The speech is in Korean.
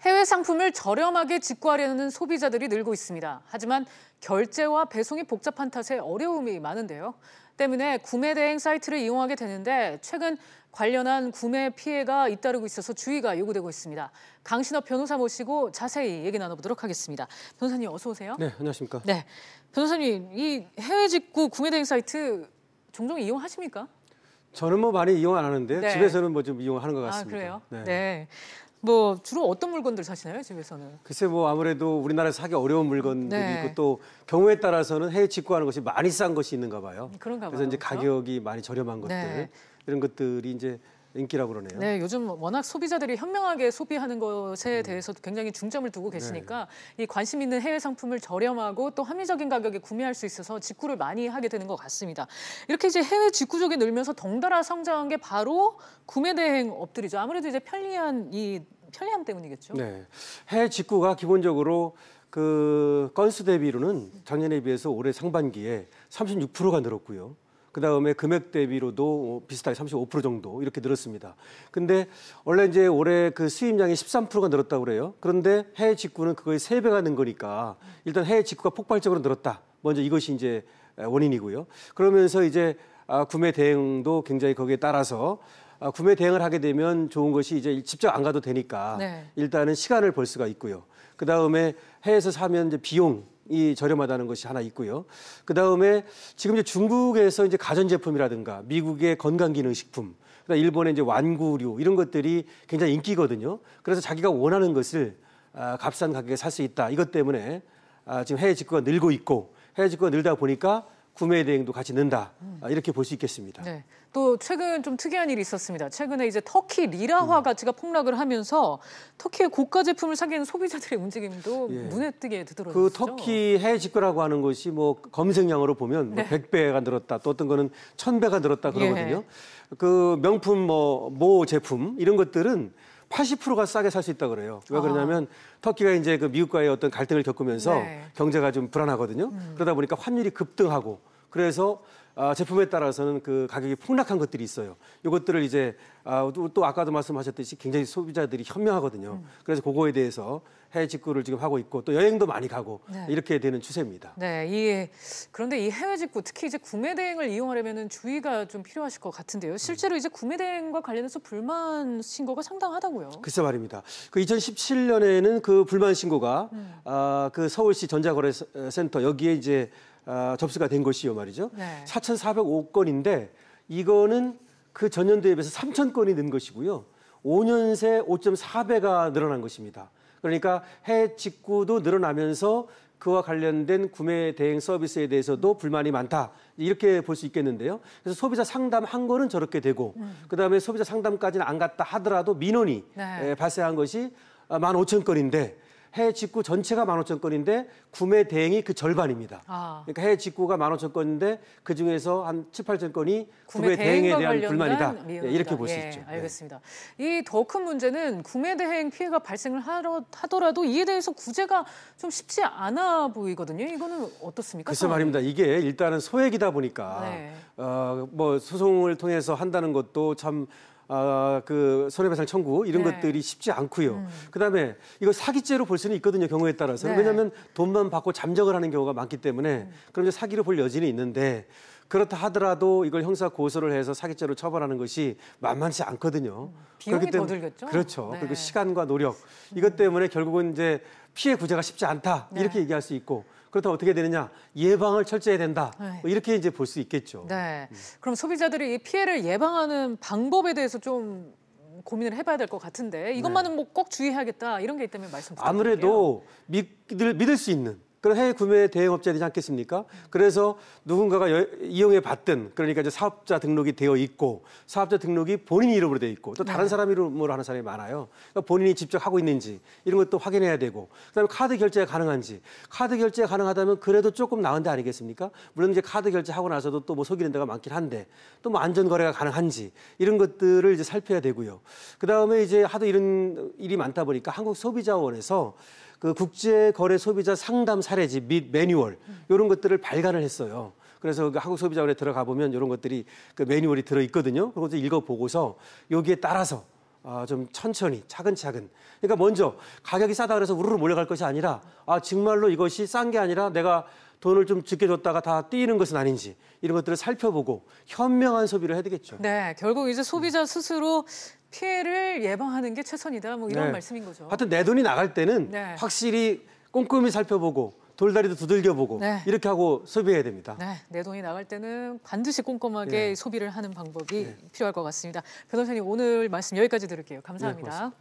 해외 상품을 저렴하게 직구하려는 소비자들이 늘고 있습니다. 하지만 결제와 배송이 복잡한 탓에 어려움이 많은데요. 때문에 구매 대행 사이트를 이용하게 되는데 최근 관련한 구매 피해가 잇따르고 있어서 주의가 요구되고 있습니다. 강신업 변호사 모시고 자세히 얘기 나눠보도록 하겠습니다. 변호사님 어서 오세요. 네, 안녕하십니까. 네, 변호사님 이 해외 직구 구매 대행 사이트 종종 이용하십니까? 저는 뭐 많이 이용 안 하는데 네. 집에서는 뭐 좀 이용하는 것 같습니다. 아, 그래요? 네. 네. 뭐 주로 어떤 물건들 사시나요, 집에서는? 글쎄 뭐 아무래도 우리나라에서 사기 어려운 물건들이 네. 있고 또 경우에 따라서는 해외 직구하는 것이 많이 싼 것이 있는가 봐요. 그런가 봐요. 그래서 이제 그렇죠? 가격이 많이 저렴한 것들 네. 이런 것들이 이제 인기라고 그러네요. 네, 요즘 워낙 소비자들이 현명하게 소비하는 것에 대해서 굉장히 중점을 두고 계시니까 이 관심 있는 해외 상품을 저렴하고 또 합리적인 가격에 구매할 수 있어서 직구를 많이 하게 되는 것 같습니다. 이렇게 이제 해외 직구 쪽이 늘면서 덩달아 성장한 게 바로 구매 대행 업들이죠. 아무래도 이제 편리함 때문이겠죠. 네, 해외 직구가 기본적으로 그 건수 대비로는 작년에 비해서 올해 상반기에 36%가 늘었고요. 그다음에 금액 대비로도 비슷하게 35% 정도 이렇게 늘었습니다. 근데 원래 이제 올해 그 수입량이 13%가 늘었다고 그래요. 그런데 해외 직구는 그거의 3배가 는 거니까 일단 해외 직구가 폭발적으로 늘었다. 먼저 이것이 이제 원인이고요. 그러면서 이제 구매 대행도 굉장히 거기에 따라서 구매 대행을 하게 되면 좋은 것이 이제 직접 안 가도 되니까 네. 일단은 시간을 벌 수가 있고요. 그다음에 해외에서 사면 이제 비용이 저렴하다는 것이 하나 있고요. 그다음에 지금 이제 중국에서 이제 가전제품이라든가 미국의 건강기능식품, 그다음 일본의 이제 완구류 이런 것들이 굉장히 인기거든요. 그래서 자기가 원하는 것을 값싼 가격에 살 수 있다. 이것 때문에 지금 해외 직구가 늘고 있고 해외 직구가 늘다 보니까 구매 대행도 같이 는다. 이렇게 볼 수 있겠습니다. 네. 또 최근 좀 특이한 일이 있었습니다. 최근에 이제 터키 리라화 가치가 폭락을 하면서 터키의 고가 제품을 사기는 소비자들의 움직임도 눈에 띄게 되더라고요. 그 터키 해외 직구라고 하는 것이 뭐 검색량으로 보면 뭐 100배가 늘었다, 또 어떤 거는 1000배가 늘었다 그러거든요. 그 명품 모 제품 이런 것들은 80%가 싸게 살 수 있다 그래요. 왜 그러냐면 터키가 이제 그 미국과의 어떤 갈등을 겪으면서 경제가 좀 불안하거든요. 그러다 보니까 환율이 급등하고 그래서 제품에 따라서는 그 가격이 폭락한 것들이 있어요. 이것들을 이제 또 아까도 말씀하셨듯이 굉장히 소비자들이 현명하거든요. 그래서 그거에 대해서 해외 직구를 지금 하고 있고 또 여행도 많이 가고 이렇게 되는 추세입니다. 네, 그런데 이 해외 직구 특히 이제 구매 대행을 이용하려면 주의가 좀 필요하실 것 같은데요. 실제로 이제 구매 대행과 관련해서 불만 신고가 상당하다고요. 글쎄 말입니다. 그 2017년에는 그 불만 신고가 그 서울시 전자거래센터 여기에 이제 접수가 된 것이요 말이죠. 4,405건인데 이거는 그 전년도에 비해서 3,000건이 는 것이고요. 5년 새 5.4배가 늘어난 것입니다. 그러니까 해외 직구도 늘어나면서 그와 관련된 구매 대행 서비스에 대해서도 불만이 많다. 이렇게 볼 수 있겠는데요. 그래서 소비자 상담한 거는 저렇게 되고 그다음에 소비자 상담까지는 안 갔다 하더라도 민원이 발생한 것이 15,000건인데 해외 직구 전체가 15,000건인데 구매 대행이 그 절반입니다. 그러니까 해외 직구가 15,000건인데 그중에서 한 7, 8,000건이 구매 대행에 대한 불만이다. 이렇게 볼 수 있죠. 알겠습니다. 이 더 큰 문제는 구매 대행 피해가 발생을 하더라도 이에 대해서 구제가 좀 쉽지 않아 보이거든요. 이거는 어떻습니까? 글쎄 말입니다. 이게 일단은 소액이다 보니까 뭐 소송을 통해서 한다는 것도 참 그 손해배상 청구 이런 것들이 쉽지 않고요. 그다음에 이거 사기죄로 볼 수는 있거든요. 경우에 따라서는. 왜냐하면 돈만 받고 잠적을 하는 경우가 많기 때문에 그럼 이제 사기로 볼 여지는 있는데 그렇다 하더라도 이걸 형사 고소를 해서 사기죄로 처벌하는 것이 만만치 않거든요. 비용이 더 들겠죠. 그렇죠. 그리고 시간과 노력 이것 때문에 결국은 이제 피해 구제가 쉽지 않다 이렇게 얘기할 수 있고. 그렇다면 어떻게 되느냐? 예방을 철저히 해야 된다. 이렇게 이제 볼 수 있겠죠. 네. 그럼 소비자들이 이 피해를 예방하는 방법에 대해서 좀 고민을 해봐야 될 것 같은데 이것만은 뭐 꼭 주의해야겠다 이런 게 있다면 말씀 부탁드릴게요. 아무래도 믿을 수 있는 그런 해외 구매 대행업자이지 않겠습니까? 그래서 누군가가 이용해 봤든 그러니까 이제 사업자 등록이 되어 있고 사업자 등록이 본인 이름으로 되어 있고 또 다른 사람 이름으로 하는 사람이 많아요. 그러니까 본인이 직접 하고 있는지 이런 것도 확인해야 되고 그다음에 카드 결제가 가능한지 카드 결제가 가능하다면 그래도 조금 나은 데 아니겠습니까? 물론 이제 카드 결제하고 나서도 또 뭐 속이는 데가 많긴 한데 또 뭐 안전 거래가 가능한지 이런 것들을 이제 살펴야 되고요. 그다음에 이제 하도 이런 일이 많다 보니까 한국소비자원에서 그 국제거래 소비자 상담 사례지 및 매뉴얼 이런 것들을 발간을 했어요. 그래서 그 한국소비자원에 들어가 보면 이런 것들이 그 매뉴얼이 들어 있거든요. 그것도 읽어보고서 여기에 따라서 좀 천천히 차근차근. 그러니까 먼저 가격이 싸다 그래서 우르르 몰려갈 것이 아니라 정말로 이것이 싼 게 아니라 내가 돈을 좀 적게 줬다가 다 뛰는 것은 아닌지 이런 것들을 살펴보고 현명한 소비를 해야 되겠죠. 네, 결국 이제 소비자 스스로 피해를 예방하는 게 최선이다. 뭐 이런 말씀인 거죠. 하여튼 내 돈이 나갈 때는 확실히 꼼꼼히 살펴보고 돌다리도 두들겨보고 이렇게 하고 소비해야 됩니다. 네, 내 돈이 나갈 때는 반드시 꼼꼼하게 소비를 하는 방법이 필요할 것 같습니다. 변호사님 오늘 말씀 여기까지 들을게요. 감사합니다.